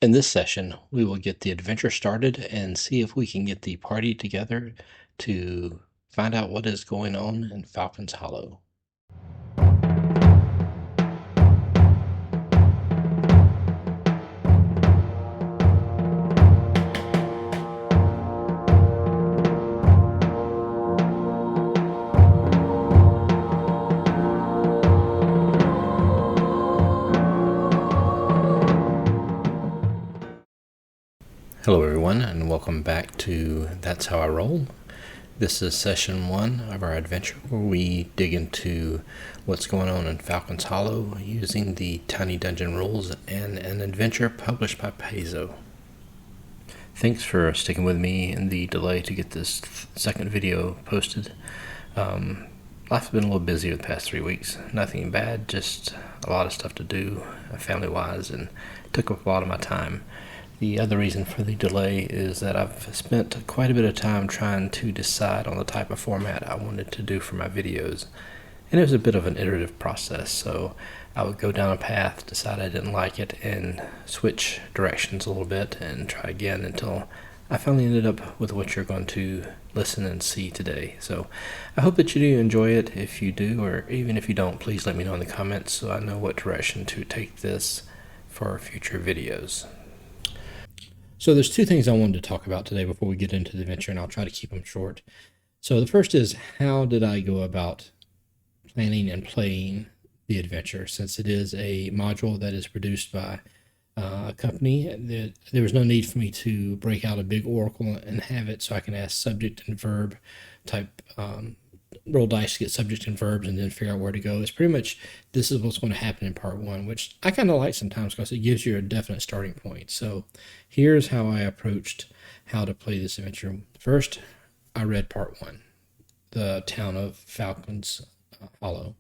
In this session, we will get the adventure started and see if we can get the party together to find out what is going on in Falcon's Hollow. Hello everyone, and welcome back to That's How I Roll. This is session 1 of our adventure where we dig into what's going on in Falcon's Hollow using the Tiny Dungeon rules and an adventure published by Paizo. Thanks for sticking with me in the delay to get this second video posted. Life's been a little busy the past 3 weeks. Nothing bad, just a lot of stuff to do family-wise, and took up a lot of my time. The other reason for the delay is that I've spent quite a bit of time trying to decide on the type of format I wanted to do for my videos. And it was a bit of an iterative process, so I would go down a path, decide I didn't like it, and switch directions a little bit and try again until I finally ended up with what you're going to listen and see today. So I hope that you do enjoy it. If you do, or even if you don't, please let me know in the comments so I know what direction to take this for future videos. So there's 2 things I wanted to talk about today before we get into the adventure, and I'll try to keep them short. So the first is, how did I go about planning and playing the adventure? Since it is a module that is produced by a company, there was no need for me to break out a big oracle and have it so I can ask subject and verb type roll dice to get subject and verbs and then figure out where to go. It's pretty much, this is what's going to happen in part 1, which I kind of like sometimes because it gives you a definite starting point. So here's how I approached how to play this adventure. First, I read part 1, the town of Falcon's Hollow.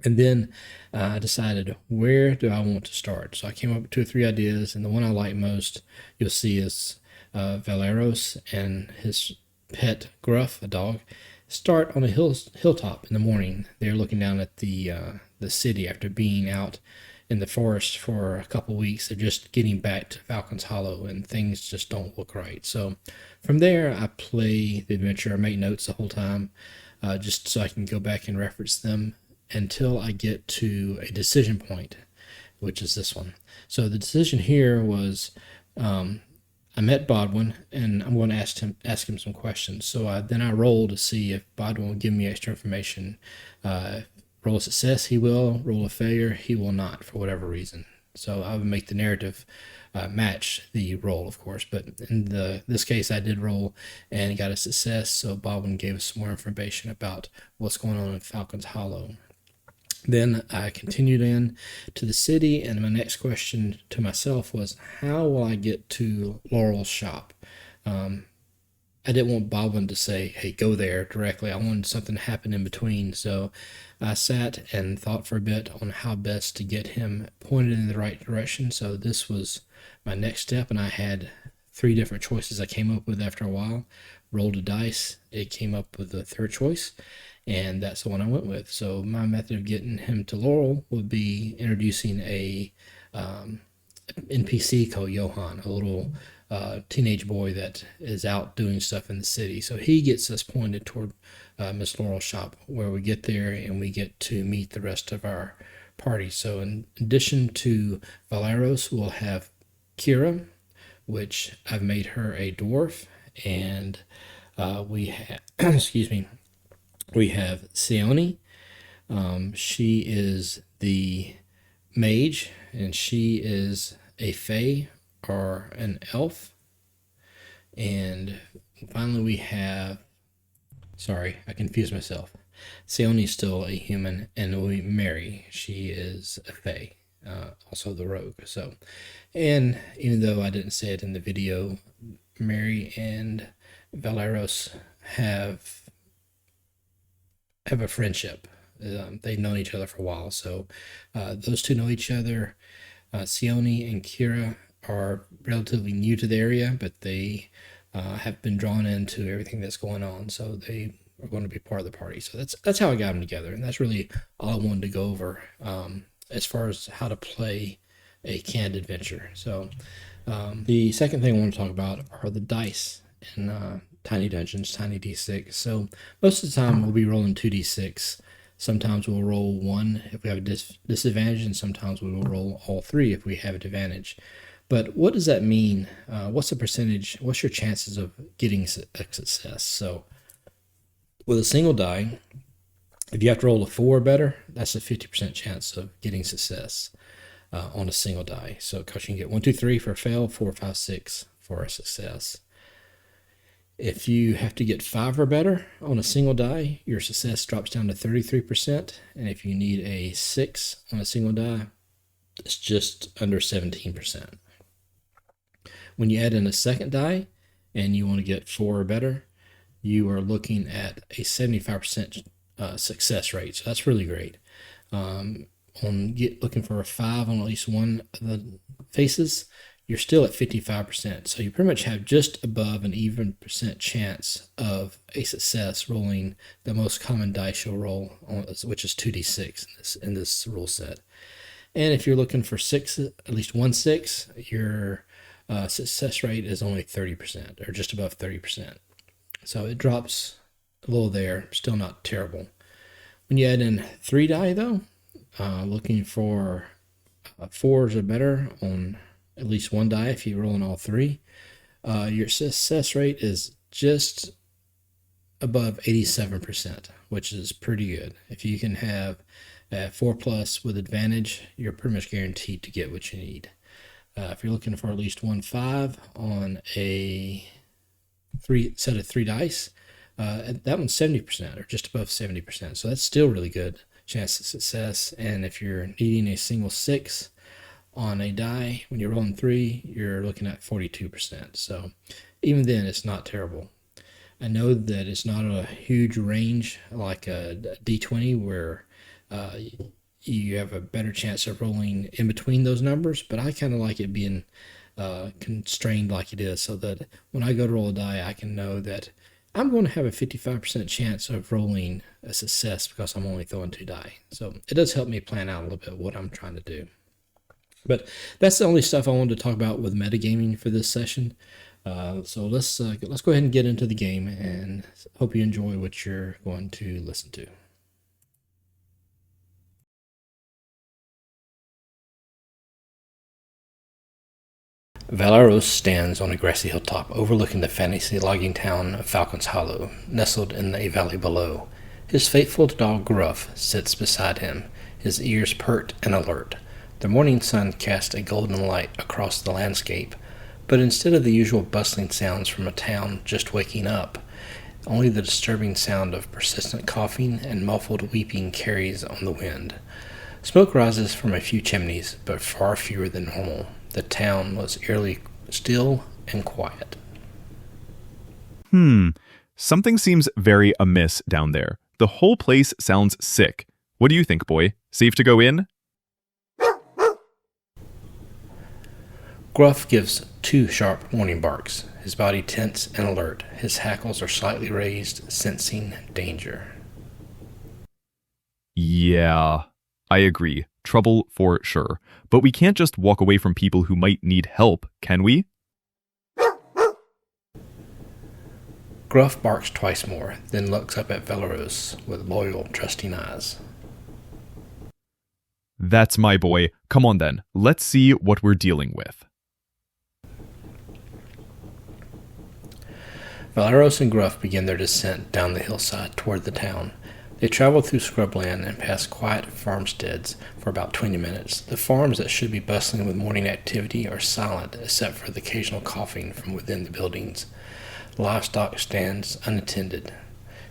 And then I decided, where do I want to start? So I came up with 2 or 3 ideas, and the one I like most, you'll see, is Valeros and his pet Gruff, a dog, start on a hilltop in the morning. They're looking down at the city after being out in the forest for a couple weeks. They're just getting back to Falcon's Hollow, and things just don't look right. So from there, I play the adventure. I make notes the whole time, just so I can go back and reference them until I get to a decision point, which is this one. So the decision here was, I met Bodwin, and I'm going to ask him some questions. So then I roll to see if Bodwin will give me extra information. Roll a success, he will. Roll a failure, he will not, for whatever reason. So I would make the narrative match the roll, of course. But in this case, I did roll and got a success. So Bodwin gave us some more information about what's going on in Falcon's Hollow. Then I continued in to the city, and my next question to myself was, how will I get to Laurel's shop? I didn't want Boblin to say, hey, go there directly. I wanted something to happen in between. So I sat and thought for a bit on how best to get him pointed in the right direction. So this was my next step, and I had 3 different choices I came up with after a while. Rolled a dice, it came up with the 3rd choice, and that's the one I went with. So my method of getting him to Laurel would be introducing a NPC called Johan, a little teenage boy that is out doing stuff in the city. So he gets us pointed toward Miss Laurel's shop, where we get there and we get to meet the rest of our party. So in addition to Valeros, we'll have Kira, which I've made her a dwarf, and we have excuse me, we have Sione. She is the mage, and she is a fae or an elf. And finally we have, sorry, I confused myself. Sione is still a human, and we Mary. She is a fae, also the rogue. So, and even though I didn't say it in the video, Mary and Valeros have a friendship. They've known each other for a while, so those 2 know each other. Sione and Kira are relatively new to the area, but they have been drawn into everything that's going on, so they are going to be part of the party. So that's how I got them together, and that's really all I wanted to go over as far as how to play a canned adventure. So the second thing I want to talk about are the dice in Tiny Dungeons, Tiny D6. So most of the time we'll be rolling 2d6. Sometimes we'll roll 1 if we have a disadvantage, and sometimes we will roll all 3 if we have an advantage. But what does that mean? What's the percentage? What's your chances of getting a success? So with a single die, if you have to roll a 4 or better, that's a 50% chance of getting success on a single die. So because you can get 1, 2, 3 for a fail, 4, 5, 6 for a success. If you have to get 5 or better on a single die, your success drops down to 33%. And if you need a 6 on a single die, it's just under 17%. When you add in a second die and you want to get 4 or better, you are looking at a 75% success rate. So that's really great. Looking for a 5 on at least one of the faces, you're still at 55%. So you pretty much have just above an even percent chance of a success rolling the most common dice you'll roll, which is 2d6 in this rule set. And if you're looking for 6, at least 1 6, your success rate is only 30%, or just above 30%. So it drops a little there, still not terrible. When you add in 3 die though, looking for 4s or better on at least 1 die if you're rolling all 3, your success rate is just above 87%, which is pretty good. If you can have 4+ with advantage, you're pretty much guaranteed to get what you need. If you're looking for at least 1 5 on a set of 3 dice, that one's 70% or just above 70%. So that's still really good chance of success. And if you're needing a single 6 on a die, when you're rolling 3, you're looking at 42%. So even then, it's not terrible. I know that it's not a huge range like a D20 where you have a better chance of rolling in between those numbers, but I kind of like it being constrained like it is, so that when I go to roll a die, I can know that I'm going to have a 55% chance of rolling a success because I'm only throwing 2 die. So it does help me plan out a little bit what I'm trying to do. But that's the only stuff I wanted to talk about with metagaming for this session. So let's go ahead and get into the game, and hope you enjoy what you're going to listen to. Valeros stands on a grassy hilltop overlooking the fantasy logging town of Falcon's Hollow, nestled in a valley below. His faithful dog Gruff sits beside him, his ears pert and alert. The morning sun casts a golden light across the landscape, but instead of the usual bustling sounds from a town just waking up, only the disturbing sound of persistent coughing and muffled weeping carries on the wind. Smoke rises from a few chimneys, but far fewer than normal. The town was eerily still and quiet. Something seems very amiss down there. The whole place sounds sick. What do you think, boy? Safe to go in? Gruff gives 2 sharp warning barks, his body tense and alert. His hackles are slightly raised, sensing danger. Yeah, I agree. Trouble for sure. But we can't just walk away from people who might need help, can we? Gruff barks twice more, then looks up at Valeros with loyal, trusting eyes. That's my boy. Come on then. Let's see what we're dealing with. Valeros and Gruff begin their descent down the hillside toward the town. They travel through scrubland and past quiet farmsteads for about 20 minutes. The farms that should be bustling with morning activity are silent except for the occasional coughing from within the buildings. Livestock stands unattended.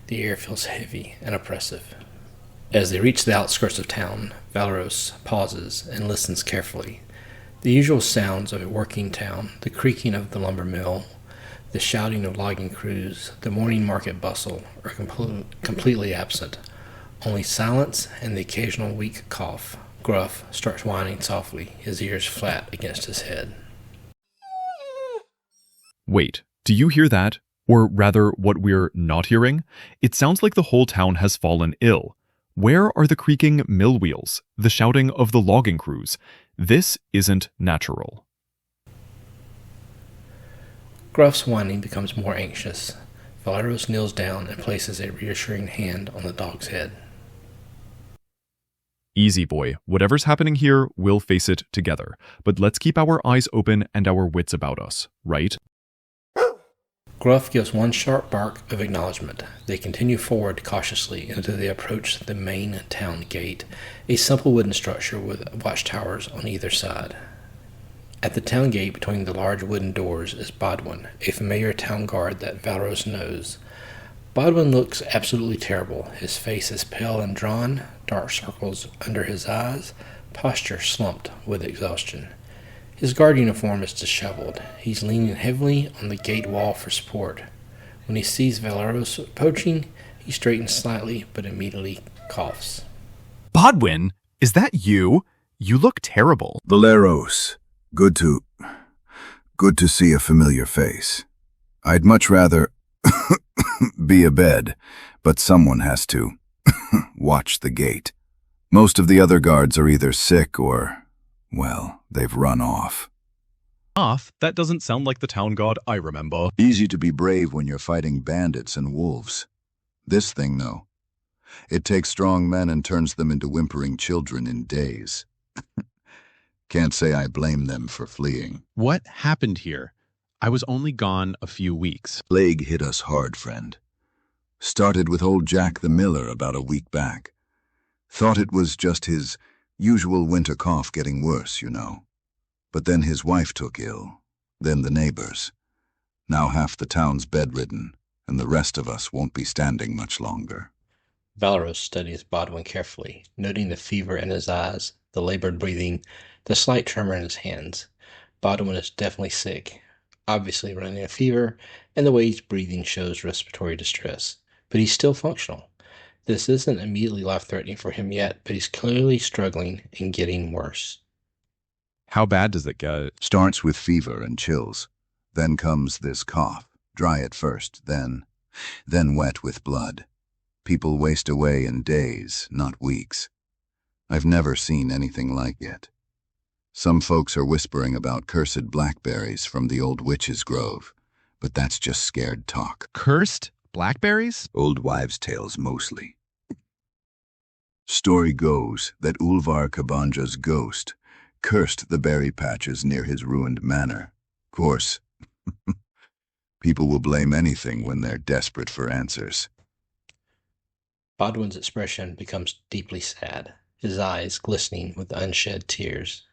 The air feels heavy and oppressive. As they reach the outskirts of town, Valeros pauses and listens carefully. The usual sounds of a working town, the creaking of the lumber mill, the shouting of logging crews, the morning market bustle are completely absent. Only silence and the occasional weak cough. Gruff starts whining softly, his ears flat against his head. Wait, do you hear that? Or rather, what we're not hearing? It sounds like the whole town has fallen ill. Where are the creaking mill wheels? The shouting of the logging crews? This isn't natural. Gruff's whining becomes more anxious. Valeros kneels down and places a reassuring hand on the dog's head. Easy, boy. Whatever's happening here, we'll face it together. But let's keep our eyes open and our wits about us, right? Gruff gives one sharp bark of acknowledgement. They continue forward cautiously until they approach the main town gate, a simple wooden structure with watchtowers on either side. At the town gate between the large wooden doors is Bodwin, a familiar town guard that Valeros knows. Bodwin looks absolutely terrible. His face is pale and drawn, dark circles under his eyes, posture slumped with exhaustion. His guard uniform is disheveled. He's leaning heavily on the gate wall for support. When he sees Valeros approaching, he straightens slightly, but immediately coughs. Bodwin, is that you? You look terrible. Valeros, good to see a familiar face. I'd much rather be abed, but someone has to watch the gate. Most of the other guards are either sick or, well, they've run off. Off? That doesn't sound like the town guard I remember. Easy to be brave when you're fighting bandits and wolves. This thing, though, it takes strong men and turns them into whimpering children in days. Can't say I blame them for fleeing. What happened here? I was only gone a few weeks. Plague hit us hard, friend. Started with old Jack the Miller about a week back. Thought it was just his usual winter cough getting worse, you know. But then his wife took ill, then the neighbors. Now half the town's bedridden, and the rest of us won't be standing much longer. Valeros studies Bodwin carefully, noting the fever in his eyes, the labored breathing, the slight tremor in his hands. Bodwin is definitely sick, obviously running a fever, and the way he's breathing shows respiratory distress. But he's still functional. This isn't immediately life-threatening for him yet, but he's clearly struggling and getting worse. How bad does it get? Starts with fever and chills. Then comes this cough, dry at first, then wet with blood. People waste away in days, not weeks. I've never seen anything like it. Some folks are whispering about cursed blackberries from the old witch's grove, but that's just scared talk. Cursed blackberries? Old wives' tales mostly. Story goes that Ulvar Kabanja's ghost cursed the berry patches near his ruined manor. Course, people will blame anything when they're desperate for answers. Bodwin's expression becomes deeply sad, his eyes glistening with unshed tears.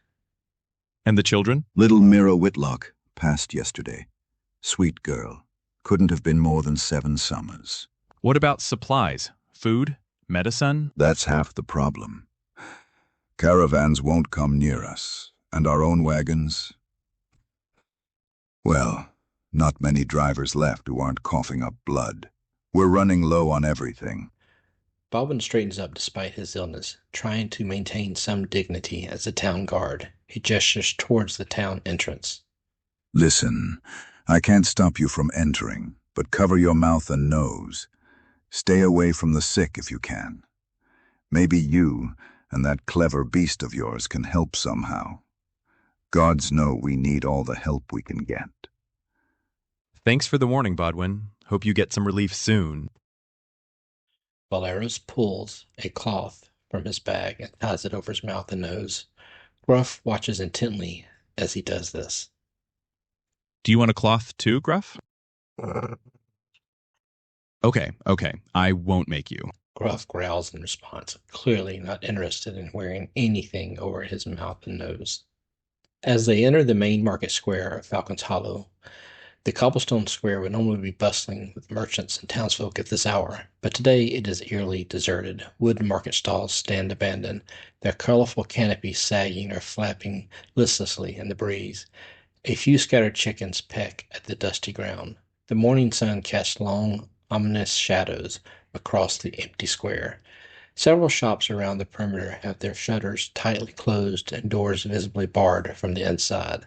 And the children? Little Mira Whitlock passed yesterday. Sweet girl. Couldn't have been more than 7 summers. What about supplies? Food? Medicine? That's half the problem. Caravans won't come near us, and our own wagons? Well, not many drivers left who aren't coughing up blood. We're running low on everything. Bodwin straightens up despite his illness, trying to maintain some dignity as a town guard. He gestures towards the town entrance. Listen, I can't stop you from entering, but cover your mouth and nose. Stay away from the sick if you can. Maybe you and that clever beast of yours can help somehow. Gods know we need all the help we can get. Thanks for the warning, Bodwin. Hope you get some relief soon. Valeros pulls a cloth from his bag and ties it over his mouth and nose. Gruff watches intently as he does this. Do you want a cloth too, Gruff? Okay, I won't make you. Gruff growls in response, clearly not interested in wearing anything over his mouth and nose. As they enter the main market square of Falcon's Hollow, the cobblestone square would normally be bustling with merchants and townsfolk at this hour, but today it is eerily deserted. Wooden market stalls stand abandoned, their colorful canopies sagging or flapping listlessly in the breeze. A few scattered chickens peck at the dusty ground. The morning sun casts long, ominous shadows across the empty square. Several shops around the perimeter have their shutters tightly closed and doors visibly barred from the inside.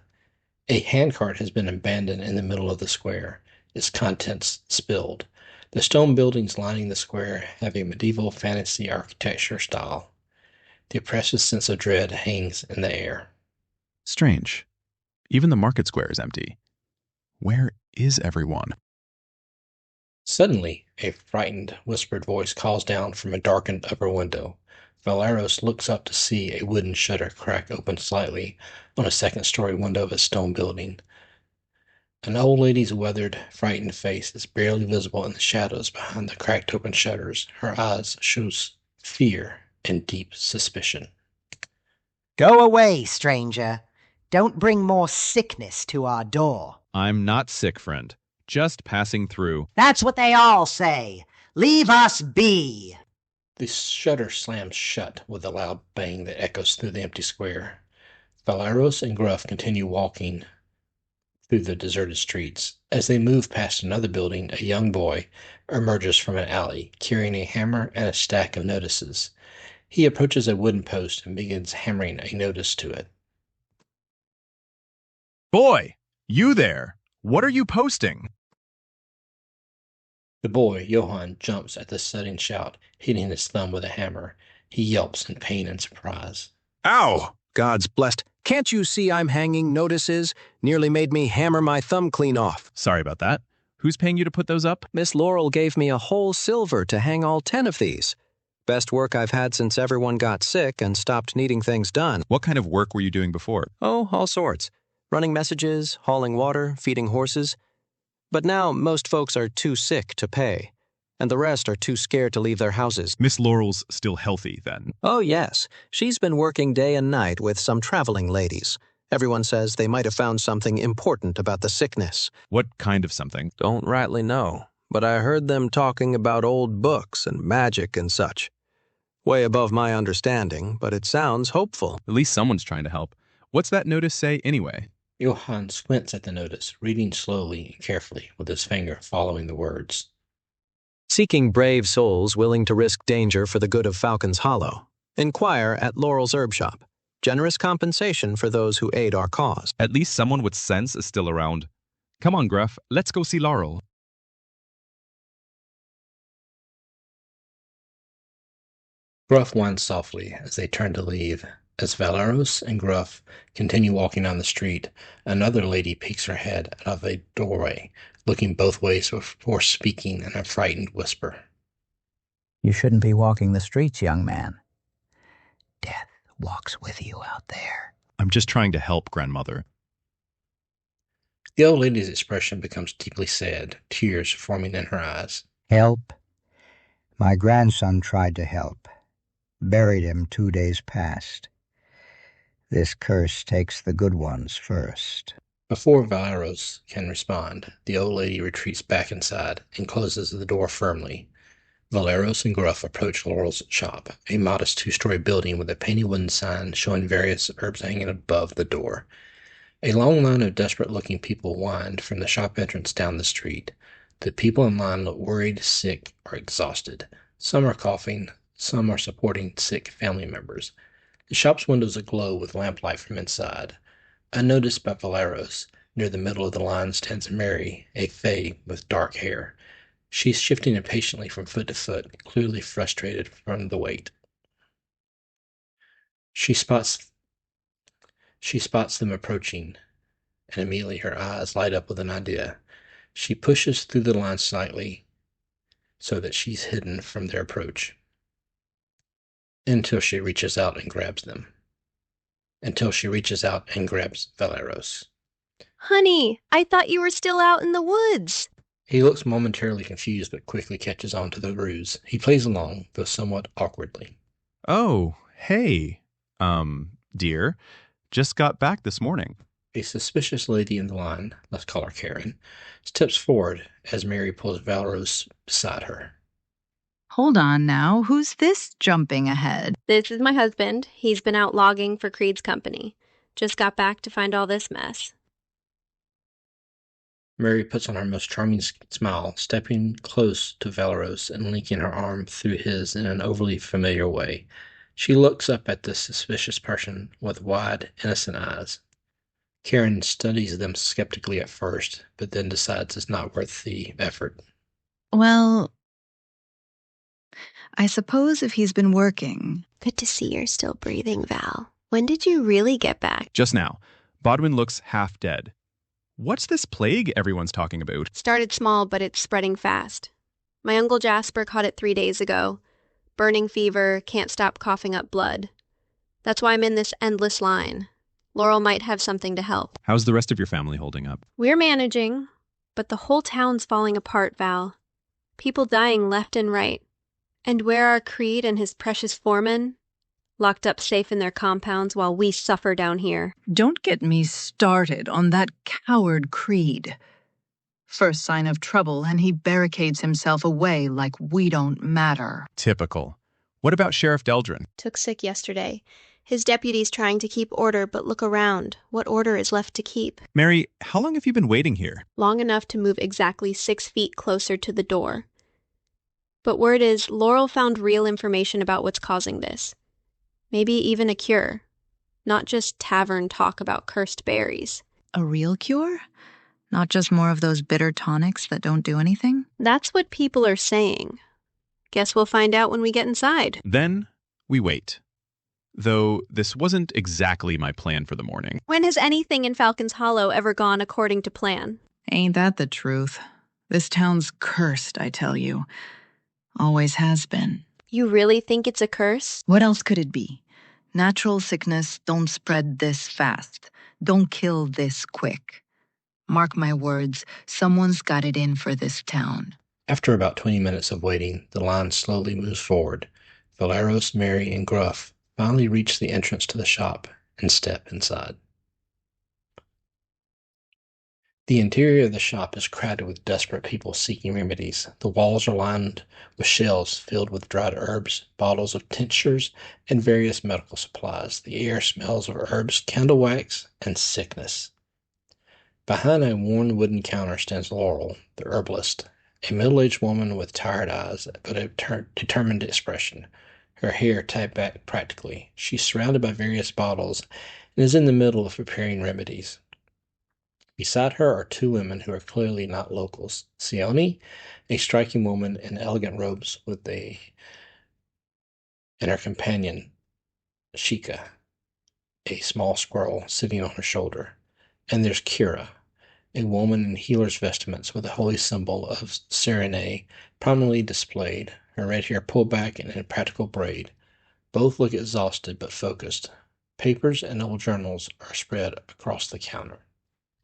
A handcart has been abandoned in the middle of the square, its contents spilled. The stone buildings lining the square have a medieval fantasy architecture style. The oppressive sense of dread hangs in the air. Strange. Even the market square is empty. Where is everyone? Suddenly, a frightened, whispered voice calls down from a darkened upper window. Valeros looks up to see a wooden shutter crack open slightly on a second-story window of a stone building. An old lady's weathered, frightened face is barely visible in the shadows behind the cracked open shutters. Her eyes shows fear and deep suspicion. Go away, stranger. Don't bring more sickness to our door. I'm not sick, friend. Just passing through. That's what they all say. Leave us be. The shutter slams shut with a loud bang that echoes through the empty square. Valeros and Gruff continue walking through the deserted streets. As they move past another building, a young boy emerges from an alley, carrying a hammer and a stack of notices. He approaches a wooden post and begins hammering a notice to it. Boy, you there. What are you posting? The boy, Johann, jumps at the sudden shout, hitting his thumb with a hammer. He yelps in pain and surprise. Ow! God's blessed. Can't you see I'm hanging notices? Nearly made me hammer my thumb clean off. Sorry about that. Who's paying you to put those up? Miss Laurel gave me a whole silver to hang all 10 of these. Best work I've had since everyone got sick and stopped needing things done. What kind of work were you doing before? Oh, all sorts. Running messages, hauling water, feeding horses. But now most folks are too sick to pay, and the rest are too scared to leave their houses. Miss Laurel's still healthy, then? Oh, yes. She's been working day and night with some traveling ladies. Everyone says they might have found something important about the sickness. What kind of something? Don't rightly know, but I heard them talking about old books and magic and such. Way above my understanding, but it sounds hopeful. At least someone's trying to help. What's that notice say anyway? Johann squints at the notice, reading slowly and carefully with his finger following the words. Seeking brave souls willing to risk danger for the good of Falcon's Hollow. Inquire at Laurel's Herb Shop. Generous compensation for those who aid our cause. At least someone with sense is still around. Come on, Gruff, let's go see Laurel. Gruff whines softly as they turn to leave. As Valeros and Gruff continue walking down the street, another lady peeks her head out of a doorway, looking both ways before speaking in a frightened whisper. You shouldn't be walking the streets, young man. Death walks with you out there. I'm just trying to help, Grandmother. The old lady's expression becomes deeply sad, tears forming in her eyes. Help? My grandson tried to help. Buried him 2 days past. This curse takes the good ones first. Before Valeros can respond, the old lady retreats back inside and closes the door firmly. Valeros and Gruff approach Laurel's shop, a modest 2-story building with a painted wooden sign showing various herbs hanging above the door. A long line of desperate-looking people wind from the shop entrance down the street. The people in line look worried, sick, or exhausted. Some are coughing, some are supporting sick family members. The shop's windows aglow with lamplight from inside. Unnoticed by Valeros, near the middle of the line stands Mary, a fae with dark hair. She's shifting impatiently from foot to foot, clearly frustrated from the wait. She spots them approaching, and immediately her eyes light up with an idea. She pushes through the line slightly so that she's hidden from their approach, until she reaches out and grabs Valeros. Honey, I thought you were still out in the woods. He looks momentarily confused but quickly catches on to the ruse. He plays along, though somewhat awkwardly. Oh, hey. Dear. Just got back this morning. A suspicious lady in the line, let's call her Karen, steps forward as Mary pulls Valeros beside her. Hold on now. Who's this jumping ahead? This is my husband. He's been out logging for Creed's company. Just got back to find all this mess. Mary puts on her most charming smile, stepping close to Valeros and linking her arm through his in an overly familiar way. She looks up at the suspicious person with wide, innocent eyes. Karen studies them skeptically at first, but then decides it's not worth the effort. Well, I suppose if he's been working. Good to see you're still breathing, Val. When did you really get back? Just now. Bodwin looks half dead. What's this plague everyone's talking about? Started small, but it's spreading fast. My Uncle Jasper caught it 3 days ago. Burning fever, can't stop coughing up blood. That's why I'm in this endless line. Laurel might have something to help. How's the rest of your family holding up? We're managing, but the whole town's falling apart, Val. People dying left and right. And where are Creed and his precious foreman? Locked up safe in their compounds while we suffer down here. Don't get me started on that coward Creed. First sign of trouble, and he barricades himself away like we don't matter. Typical. What about Sheriff Deldrin? Took sick yesterday. His deputy's trying to keep order, but look around. What order is left to keep? Mary, how long have you been waiting here? Long enough to move exactly 6 feet closer to the door. But word is, Laurel found real information about what's causing this. Maybe even a cure. Not just tavern talk about cursed berries. A real cure? Not just more of those bitter tonics that don't do anything? That's what people are saying. Guess we'll find out when we get inside. Then we wait. Though this wasn't exactly my plan for the morning. When has anything in Falcon's Hollow ever gone according to plan? Ain't that the truth? This town's cursed, I tell you. Always has been. You really think it's a curse? What else could it be? Natural sickness don't spread this fast. Don't kill this quick. Mark my words, someone's got it in for this town. After about 20 minutes of waiting, the line slowly moves forward. Valeros, Mary, and Gruff finally reach the entrance to the shop and step inside. The interior of the shop is crowded with desperate people seeking remedies. The walls are lined with shelves filled with dried herbs, bottles of tinctures, and various medical supplies. The air smells of herbs, candle wax, and sickness. Behind a worn wooden counter stands Laurel, the herbalist, a middle-aged woman with tired eyes but a determined expression. Her hair tied back practically. She's surrounded by various bottles and is in the middle of preparing remedies. Beside her are 2 women who are clearly not locals. Sione, a striking woman in elegant robes, and her companion, Shika, a small squirrel sitting on her shoulder. And there's Kira, a woman in healer's vestments with a holy symbol of Serene prominently displayed, her red hair pulled back in a practical braid. Both look exhausted but focused. Papers and old journals are spread across the counter.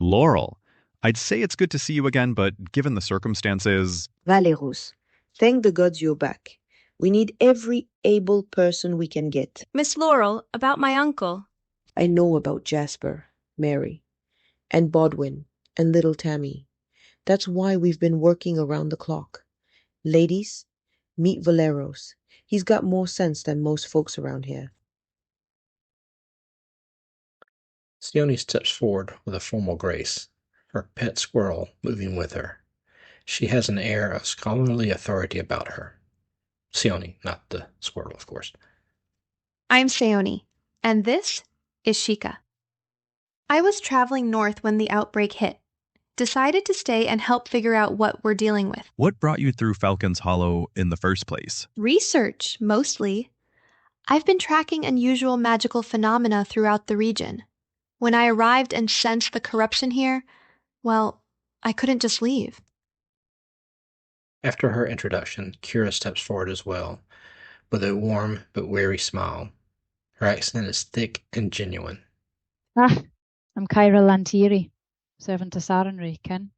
Laurel, I'd say it's good to see you again, but given the circumstances... Valeros, thank the gods you're back. We need every able person we can get. Miss Laurel, about my uncle. I know about Jasper, Mary, and Bodwin, and little Tammy. That's why we've been working around the clock. Ladies, meet Valeros. He's got more sense than most folks around here. Sione steps forward with a formal grace, her pet squirrel moving with her. She has an air of scholarly authority about her. Sione, not the squirrel, of course. I'm Sione, and this is Shika. I was traveling north when the outbreak hit. Decided to stay and help figure out what we're dealing with. What brought you through Falcon's Hollow in the first place? Research, mostly. I've been tracking unusual magical phenomena throughout the region. When I arrived and sensed the corruption here, well, I couldn't just leave. After her introduction, Kira steps forward as well, with a warm but wary smile. Her accent is thick and genuine. I'm Kyra Lantieri, servant to Sarenrae, ken.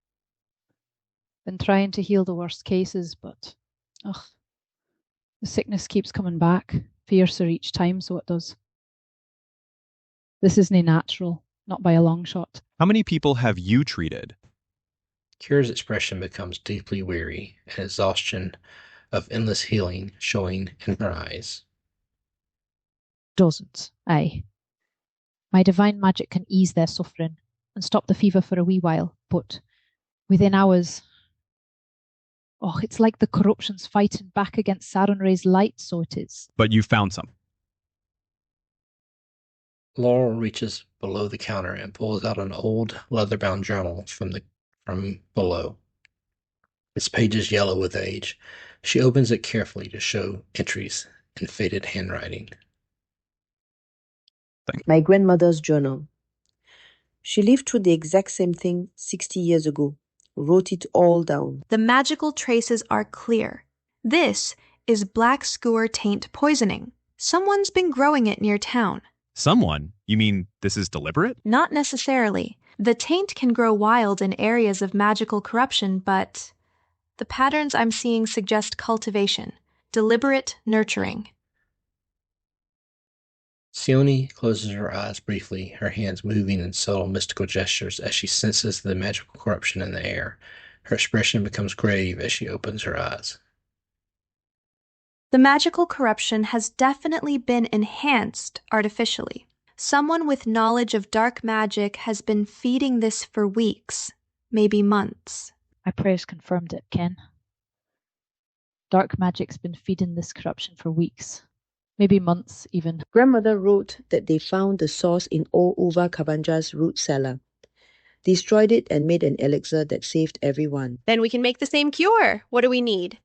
Been trying to heal the worst cases, but the sickness keeps coming back, fiercer each time, so it does. This isn't natural, not by a long shot. How many people have you treated? Kira's expression becomes deeply weary, an exhaustion of endless healing showing in her eyes. Dozens, aye. My divine magic can ease their suffering and stop the fever for a wee while, but within hours... it's like the corruption's fighting back against Sarenrae's light, so it is. But you found some. Laurel reaches below the counter and pulls out an old leather-bound journal from below. Its pages yellow with age. She opens it carefully to show entries in faded handwriting. My grandmother's journal. She lived through the exact same thing 60 years ago. Wrote it all down. The magical traces are clear. This is black skewer taint poisoning. Someone's been growing it near town. Someone? You mean this is deliberate? Not necessarily. The taint can grow wild in areas of magical corruption, but the patterns I'm seeing suggest cultivation, deliberate nurturing. Sione closes her eyes briefly, her hands moving in subtle mystical gestures as she senses the magical corruption in the air. Her expression becomes grave as she opens her eyes. The magical corruption has definitely been enhanced artificially. Someone with knowledge of dark magic has been feeding this for weeks, maybe months. My prayers confirmed it, Ken. Dark magic's been feeding this corruption for weeks. Maybe months, even. Grandmother wrote that they found the source in all over Kabanja's root cellar. Destroyed it and made an elixir that saved everyone. Then we can make the same cure. What do we need?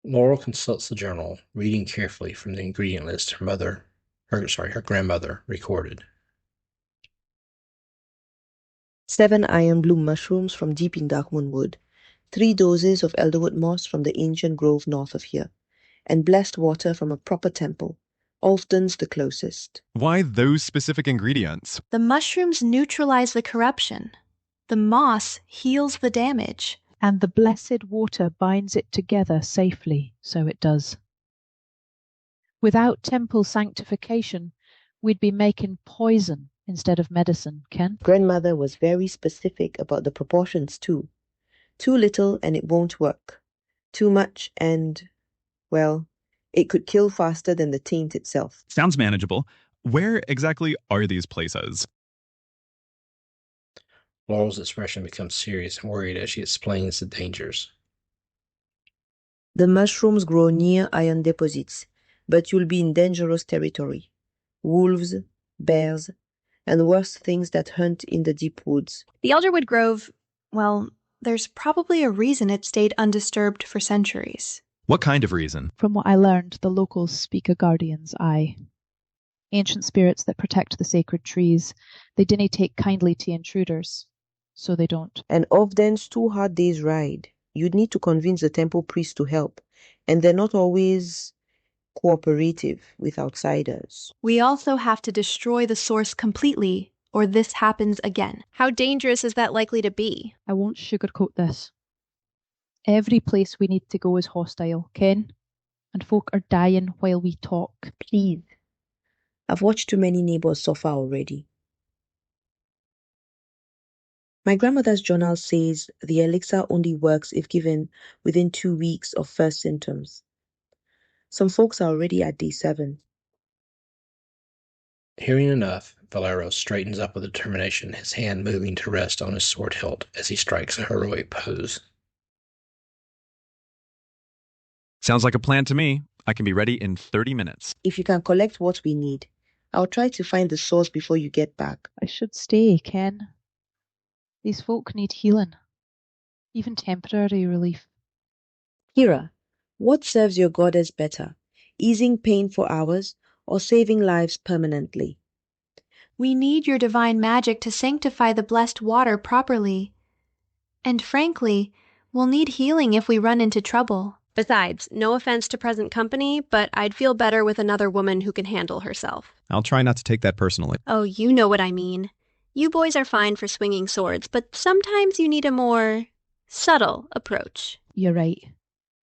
Laurel consults the journal, reading carefully from the ingredient list her grandmother recorded. 7 iron bloom mushrooms from deep in Darkmoon Wood. 3 doses of elderwood moss from the ancient grove north of here. And blessed water from a proper temple. Alfton's the closest. Why those specific ingredients? The mushrooms neutralize the corruption. The moss heals the damage. And the blessed water binds it together safely, so it does. Without temple sanctification, we'd be making poison instead of medicine, Ken. Grandmother was very specific about the proportions too. Too little and it won't work. Too much and, well, it could kill faster than the taint itself. Sounds manageable. Where exactly are these places? Laurel's expression becomes serious and worried as she explains the dangers. The mushrooms grow near iron deposits, but you'll be in dangerous territory. Wolves, bears, and worse things that hunt in the deep woods. The Elderwood Grove, well, there's probably a reason it stayed undisturbed for centuries. What kind of reason? From what I learned, the locals speak a guardian's eye. Ancient spirits that protect the sacred trees. They dinna take kindly to intruders, so they don't. And Ovden's 2 hard days' ride. You'd need to convince the temple priest to help, and they're not always cooperative with outsiders. We also have to destroy the source completely, or this happens again. How dangerous is that likely to be? I won't sugarcoat this. Every place we need to go is hostile, Ken. And folk are dying while we talk. Please. I've watched too many neighbors suffer already. My grandmother's journal says the elixir only works if given within 2 weeks of first symptoms. Some folks are already at day 7. Hearing enough, Valero straightens up with determination, his hand moving to rest on his sword hilt as he strikes a heroic pose. Sounds like a plan to me. I can be ready in 30 minutes. If you can collect what we need, I'll try to find the source before you get back. I should stay, Ken. These folk need healing. Even temporary relief. Hira, what serves your goddess better? Easing pain for hours or saving lives permanently? We need your divine magic to sanctify the blessed water properly. And frankly, we'll need healing if we run into trouble. Besides, no offense to present company, but I'd feel better with another woman who can handle herself. I'll try not to take that personally. Oh, you know what I mean. You boys are fine for swinging swords, but sometimes you need a more subtle approach. You're right.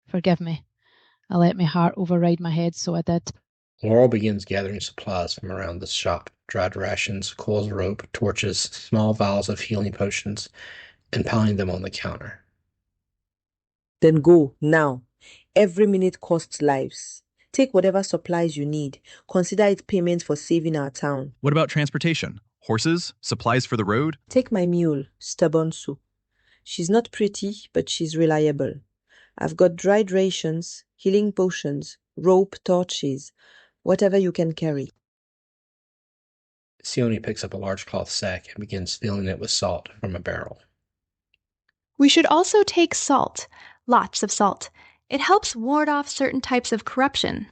Forgive me. I let my heart override my head, so I did. Laurel begins gathering supplies from around the shop, dried rations, coils of rope, torches, small vials of healing potions, and piling them on the counter. Then go, now. Every minute costs lives. Take whatever supplies you need. Consider it payment for saving our town. What about transportation? Horses? Supplies for the road? Take my mule, Stubborn Sue. She's not pretty, but she's reliable. I've got dried rations, healing potions, rope, torches, whatever you can carry. Sione picks up a large cloth sack and begins filling it with salt from a barrel. We should also take salt. Lots of salt. It helps ward off certain types of corruption.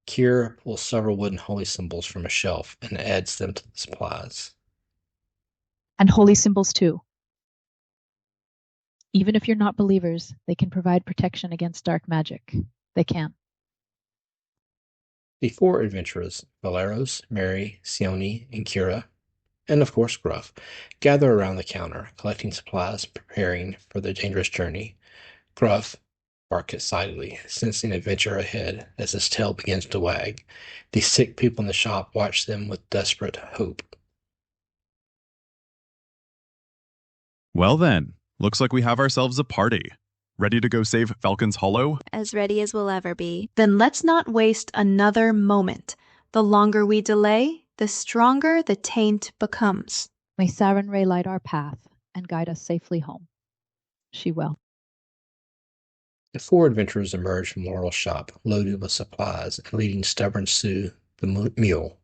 Kira pulls several wooden holy symbols from a shelf and adds them to the supplies. And holy symbols too. Even if you're not believers, they can provide protection against dark magic. They can. The four adventurers, Valeros, Mary, Sione, and Kira, and of course Gruff, gather around the counter, collecting supplies, preparing for the dangerous journey. Gruff barks excitedly, sensing adventure ahead as his tail begins to wag. The sick people in the shop watch them with desperate hope. Well then, looks like we have ourselves a party. Ready to go save Falcon's Hollow? As ready as we'll ever be. Then let's not waste another moment. The longer we delay, the stronger the taint becomes. May Sarenrae light our path and guide us safely home. She will. The four adventurers emerge from Laurel's shop, loaded with supplies, and leading stubborn Sue, the mule.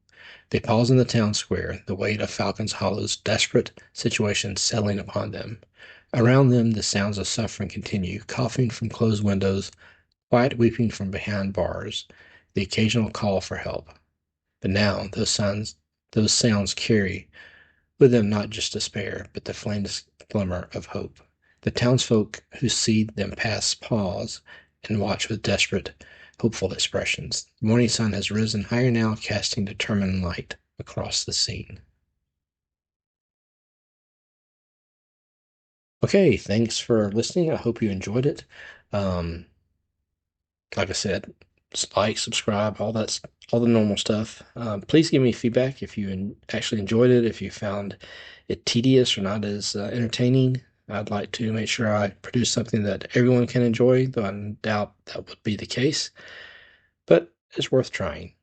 They pause in the town square, the weight of Falcon's Hollow's desperate situation settling upon them. Around them, the sounds of suffering continue, coughing from closed windows, quiet weeping from behind bars, the occasional call for help. But now those sounds carry with them not just despair, but the faintest glimmer of hope. The townsfolk who see them pass pause and watch with desperate, hopeful expressions. The morning sun has risen higher now, casting determined light across the scene. Okay, thanks for listening. I hope you enjoyed it. Like I said, like, subscribe, all the normal stuff. Please give me feedback if you actually enjoyed it, if you found it tedious or not as entertaining. I'd like to make sure I produce something that everyone can enjoy, though I doubt that would be the case. But it's worth trying.